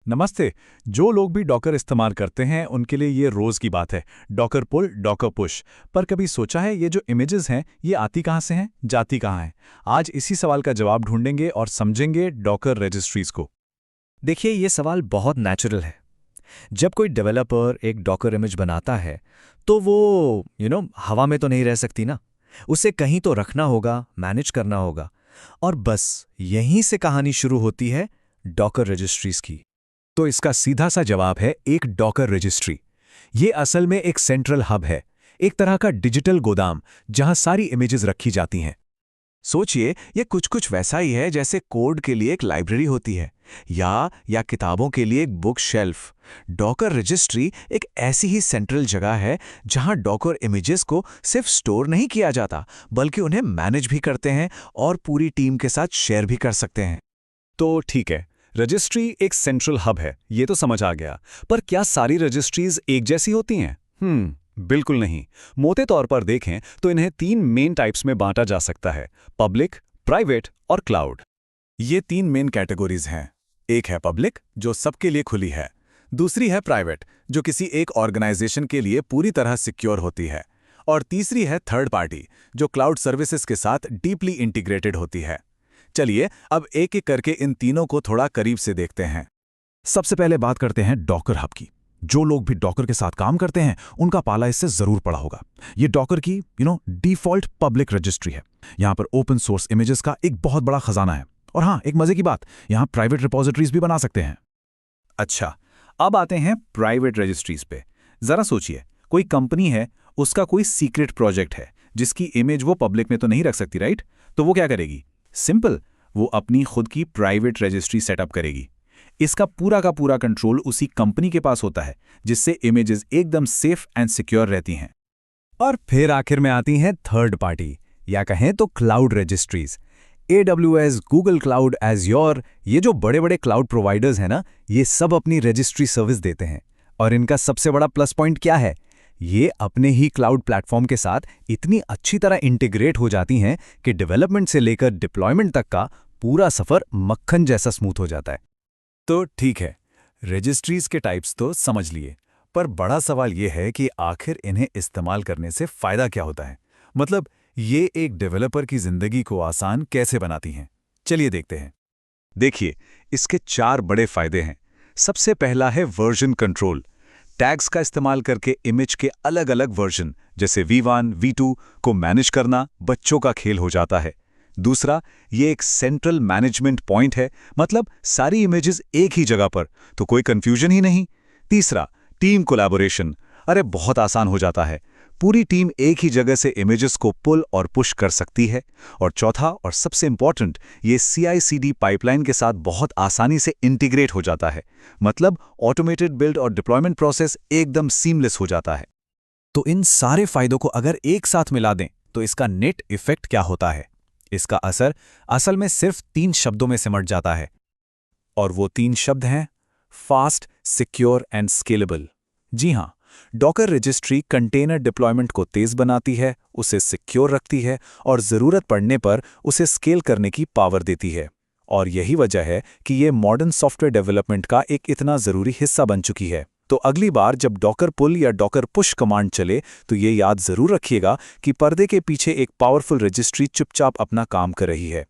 नमस्ते। जो लोग भी डॉकर इस्तेमाल करते हैं उनके लिए ये रोज़ की बात है। डॉकर पुल, डॉकर पुश। पर कभी सोचा है ये जो इमेजेस हैं ये आती कहाँ से हैं, जाती कहाँ हैं? आज इसी सवाल का जवाब ढूंढेंगे और समझेंगे डॉकर रजिस्ट्रीज को। देखिए, ये सवाल बहुत नेचुरल है। जब कोई डेवलपर एक डॉकर इमेज बनाता है तो वो हवा में तो नहीं रह सकती ना। उसे कहीं तो रखना होगा, मैनेज करना होगा। और बस यहीं से कहानी शुरू होती है डॉकर रजिस्ट्रीज की। तो इसका सीधा सा जवाब है एक डॉकर रजिस्ट्री। ये असल में एक सेंट्रल हब है, एक तरह का डिजिटल गोदाम जहां सारी इमेजेस रखी जाती हैं। सोचिए, ये कुछ कुछ वैसा ही है जैसे कोड के लिए एक लाइब्रेरी होती है या किताबों के लिए एक बुक शेल्फ। डॉकर रजिस्ट्री एक ऐसी ही सेंट्रल जगह है जहां डॉकर इमेजेस को सिर्फ स्टोर नहीं किया जाता, बल्कि उन्हें मैनेज भी करते हैं और पूरी टीम के साथ शेयर भी कर सकते हैं। तो ठीक है, रजिस्ट्री एक सेंट्रल हब है, ये तो समझ आ गया। पर क्या सारी रजिस्ट्रीज एक जैसी होती हैं? बिल्कुल नहीं। मोटे तौर पर देखें तो इन्हें 3 मेन टाइप्स में बांटा जा सकता है: पब्लिक, प्राइवेट और क्लाउड। ये 3 मेन कैटेगरीज हैं। एक है पब्लिक, जो सबके लिए खुली है। दूसरी है प्राइवेट, जो किसी एक ऑर्गेनाइजेशन के लिए पूरी तरह सिक्योर होती है। और तीसरी है थर्ड पार्टी, जो क्लाउड सर्विसेज के साथ डीपली इंटीग्रेटेड होती है। चलिए अब एक एक करके इन तीनों को थोड़ा करीब से देखते हैं। सबसे पहले बात करते हैं डॉकर हब की। जो लोग भी डॉकर के साथ काम करते हैं उनका पाला इससे जरूर पड़ा होगा। ये डॉकर की डिफॉल्ट पब्लिक रजिस्ट्री है। यहां पर ओपन सोर्स इमेजेस का एक बहुत बड़ा खजाना है। और हाँ, एक मजे की बात, यहां प्राइवेट रिपोजिटरीज भी बना सकते हैं। अच्छा, अब आते हैं प्राइवेट रजिस्ट्रीज पे। जरा सोचिए, कोई कंपनी है, उसका कोई सीक्रेट प्रोजेक्ट है जिसकी इमेज वो पब्लिक में तो नहीं रख सकती, राइट? तो वो क्या करेगी? सिंपल, वो अपनी खुद की प्राइवेट रजिस्ट्री सेटअप करेगी। इसका पूरा का पूरा कंट्रोल उसी कंपनी के पास होता है, जिससे इमेजेस एकदम सेफ एंड सिक्योर रहती हैं। और फिर आखिर में आती हैं थर्ड पार्टी, या कहें तो cloud registries. AWS, Google cloud, Azure, ये जो बड़े बड़े क्लाउड प्रोवाइडर्स हैं ना, ये सब अपनी रजिस्ट्री सर्विस देते हैं। और इनका सबसे बड़ा प्लस पॉइंट क्या है? ये अपने ही क्लाउड प्लेटफॉर्म के साथ इतनी अच्छी तरह इंटीग्रेट हो जाती हैं कि डेवलपमेंट से लेकर डिप्लॉयमेंट तक का पूरा सफर मक्खन जैसा स्मूथ हो जाता है। तो ठीक है, रजिस्ट्रीज के टाइप्स तो समझ लिए, पर बड़ा सवाल ये है कि आखिर इन्हें इस्तेमाल करने से फायदा क्या होता है? मतलब ये एक डेवलपर की जिंदगी को आसान कैसे बनाती हैं? चलिए देखते हैं। देखिए, इसके 4 बड़े फायदे हैं। सबसे पहला है वर्जन कंट्रोल। टैग्स का इस्तेमाल करके इमेज के अलग अलग वर्जन जैसे V1, V2 को मैनेज करना बच्चों का खेल हो जाता है। दूसरा, ये एक सेंट्रल मैनेजमेंट पॉइंट है, मतलब सारी इमेजेस एक ही जगह पर, तो कोई कंफ्यूजन ही नहीं। तीसरा, टीम कोलैबोरेशन। अरे बहुत आसान हो जाता है, पूरी टीम एक ही जगह से इमेजेस को पुल और पुश कर सकती है। और चौथा और सबसे इंपॉर्टेंट, ये CI/CD पाइपलाइन के साथ बहुत आसानी से इंटीग्रेट हो जाता है, मतलब ऑटोमेटेड बिल्ड और डिप्लॉयमेंट प्रोसेस एकदम सीमलेस हो जाता है। तो इन सारे फायदों को अगर एक साथ मिला दें तो इसका नेट इफेक्ट क्या होता है? इसका असर असल में सिर्फ 3 शब्दों में सिमट जाता है। और वो 3 शब्द हैं फास्ट, सिक्योर एंड स्केलेबल। जी हां, डॉकर रजिस्ट्री कंटेनर डिप्लॉयमेंट को तेज बनाती है, उसे सिक्योर रखती है और ज़रूरत पड़ने पर उसे स्केल करने की पावर देती है। और यही वजह है कि ये मॉडर्न सॉफ्टवेयर डेवलपमेंट का एक इतना ज़रूरी हिस्सा बन चुकी है। तो अगली बार जब डॉकर पुल या डॉकर पुश कमांड चले तो ये याद ज़रूर रखिएगा कि पर्दे के पीछे एक पावरफुल रजिस्ट्री चुपचाप अपना काम कर रही है।